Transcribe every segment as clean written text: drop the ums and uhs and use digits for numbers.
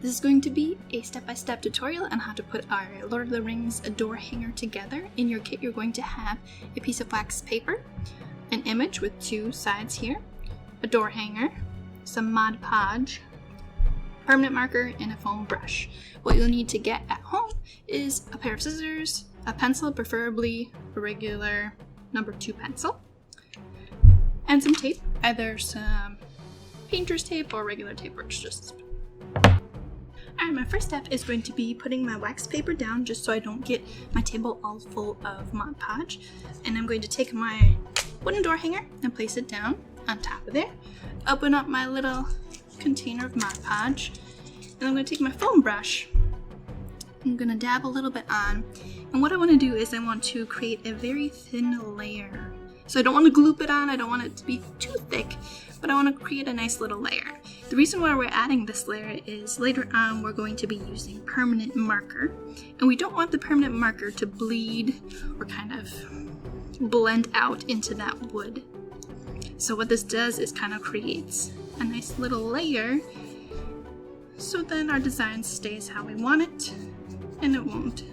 This is going to be a step-by-step tutorial on how to put our Lord of the Rings door hanger together. In your kit, you're going to have a piece of wax paper, an image with two sides here, a door hanger, some Mod Podge, permanent marker, and a foam brush. What you'll need to get at home is a pair of scissors, a pencil, preferably a regular number 2 pencil, and some tape, either some painter's tape or regular tape works just. Alright, my first step is going to be putting my wax paper down just so I don't get my table all full of Mod Podge. And I'm going to take my wooden door hanger and place it down on top of there. Open up my little container of Mod Podge. And I'm going to take my foam brush. I'm going to dab a little bit on. And what I want to do is I want to create a very thin layer. So I don't want to gloop it on, I don't want it to be too thick, but I want to create a nice little layer. The reason why we're adding this layer is later on we're going to be using permanent marker, and we don't want the permanent marker to bleed or kind of blend out into that wood. So what this does is kind of creates a nice little layer, so then our design stays how we want it, and it won't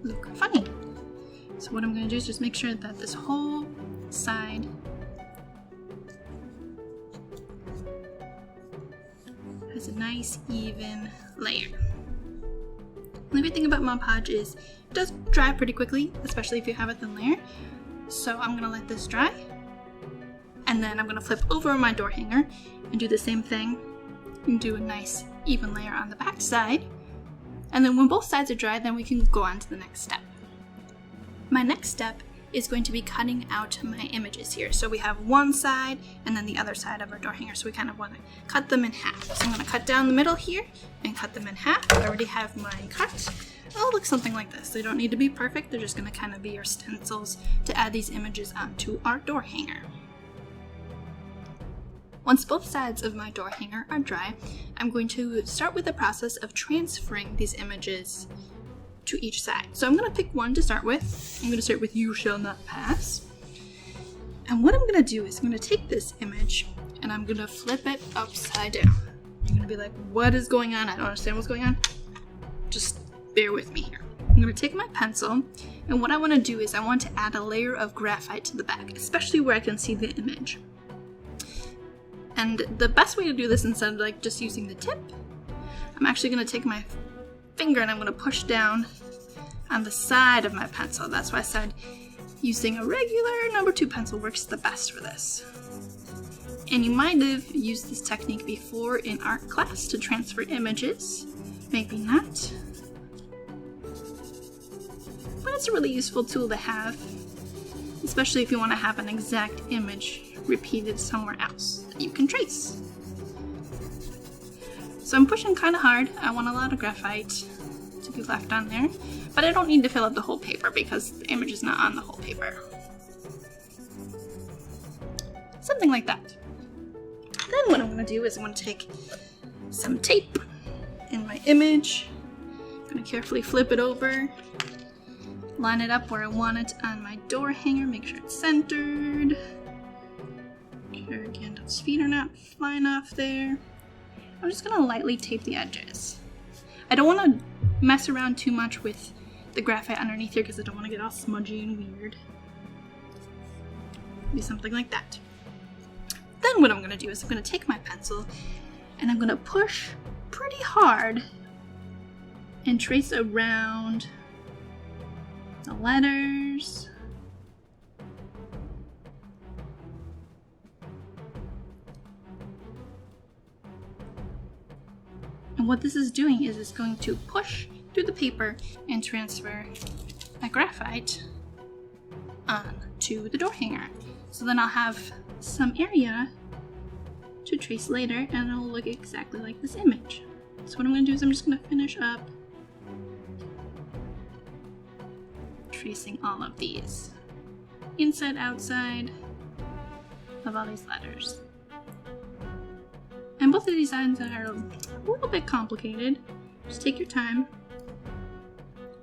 look funny. So what I'm going to do is just make sure that this whole side has a nice even layer. The great thing about Mod Podge is it does dry pretty quickly, especially if you have a thin layer. So I'm gonna let this dry, and then I'm gonna flip over my door hanger and do the same thing and do a nice even layer on the back side. And then when both sides are dry, then we can go on to the next step. My next step is going to be cutting out my images here. So we have one side and then the other side of our door hanger. So we kind of want to cut them in half. So I'm going to cut down the middle here and cut them in half. I already have mine cut. It'll look something like this. They don't need to be perfect. They're just going to kind of be our stencils to add these images onto our door hanger. Once both sides of my door hanger are dry, I'm going to start with the process of transferring these images to each side. So I'm going to pick one to start with. I'm going to start with You Shall Not Pass. And what I'm going to do is I'm going to take this image and I'm going to flip it upside down. You're going to be like, what is going on? I don't understand what's going on. Just bear with me here. I'm going to take my pencil, and what I want to do is I want to add a layer of graphite to the back, especially where I can see the image. And the best way to do this, instead of like just using the tip, I'm actually going to take my finger and I'm going to push down on the side of my pencil. That's why I said using a regular number 2 pencil works the best for this. And you might have used this technique before in art class to transfer images. Maybe not. But it's a really useful tool to have, especially if you want to have an exact image repeated somewhere else that you can trace. So I'm pushing kind of hard. I want a lot of graphite to be left on there, but I don't need to fill up the whole paper because the image is not on the whole paper. Something like that. Then what I'm going to do is I'm going to take some tape in my image. I'm going to carefully flip it over, line it up where I want it on my door hanger, make sure it's centered. Make sure Gandalf's feet are not flying off there. I'm just going to lightly tape the edges. I don't want to mess around too much with the graphite underneath here because I don't want to get all smudgy and weird. Maybe something like that. Then what I'm going to do is I'm going to take my pencil and I'm going to push pretty hard and trace around the letters. And what this is doing is it's going to push through the paper and transfer my graphite onto the door hanger. So then I'll have some area to trace later and it'll look exactly like this image. So what I'm going to do is I'm just going to finish up tracing all of these inside, outside of all these letters. And both of these designs are a little bit complicated. Just take your time.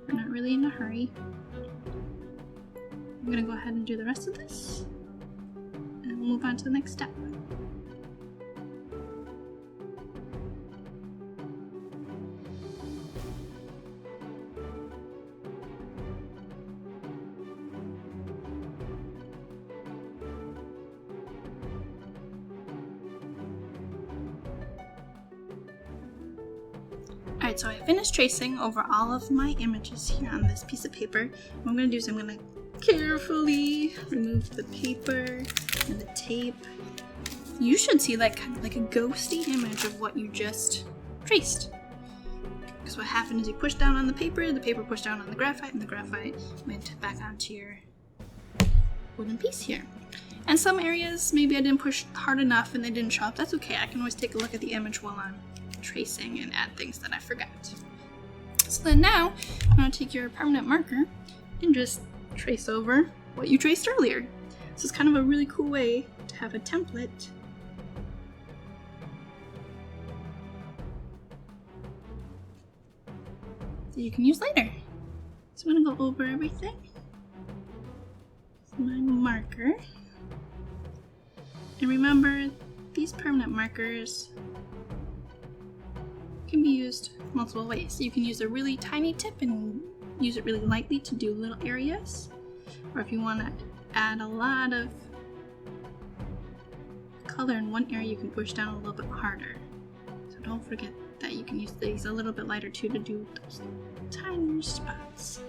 We're not really in a hurry. I'm going to go ahead and do the rest of this, and we'll move on to the next step. Alright, so I finished tracing over all of my images here on this piece of paper. What I'm going to do is I'm going to carefully remove the paper and the tape. You should see like kind of like a ghosty image of what you just traced. Because what happened is you pushed down on the paper pushed down on the graphite, and the graphite went back onto your wooden piece here. And some areas, maybe I didn't push hard enough and they didn't show up. That's okay, I can always take a look at the image while I'm tracing and add things that I forgot. So then now, I'm going to take your permanent marker and just trace over what you traced earlier. So it's kind of a really cool way to have a template that you can use later. So I'm going to go over everything with my marker. And remember, these permanent markers can be used multiple ways. You can use a really tiny tip and use it really lightly to do little areas. Or if you want to add a lot of color in one area, you can push down a little bit harder. So don't forget that you can use these a little bit lighter too to do those tinier spots.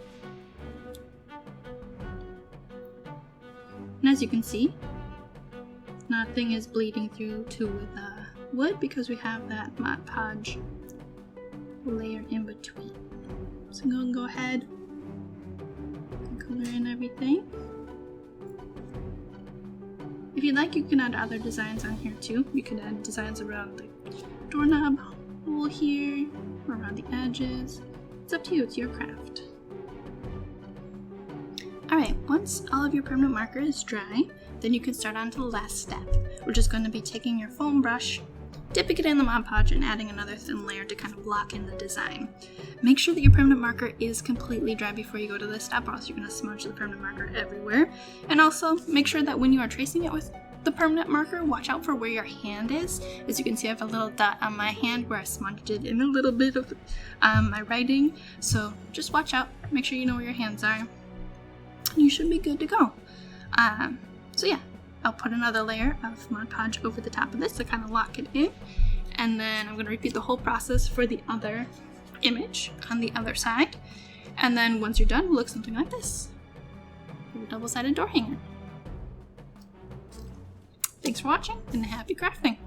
And as you can see, nothing is bleeding through to the wood because we have that Mod Podge layer in between. So I'm going to go ahead and color in everything. If you'd like, you can add other designs on here too. You can add designs around the doorknob hole here, or around the edges. It's up to you, it's your craft. Alright, once all of your permanent marker is dry, then you can start on to the last step, which is going to be taking your foam brush, dipping it in the Mod Podge, and adding another thin layer to kind of lock in the design. Make sure that your permanent marker is completely dry before you go to this step, or else you're going to smudge the permanent marker everywhere. And also, make sure that when you are tracing it with the permanent marker, watch out for where your hand is. As you can see, I have a little dot on my hand where I smudged it in a little bit of my writing. So just watch out, make sure you know where your hands are. You should be good to go. So yeah, I'll put another layer of Mod Podge over the top of this to kind of lock it in. And then I'm going to repeat the whole process for the other image on the other side. And then once you're done, it'll look something like this. A double-sided door hanger. Thanks for watching, and happy crafting!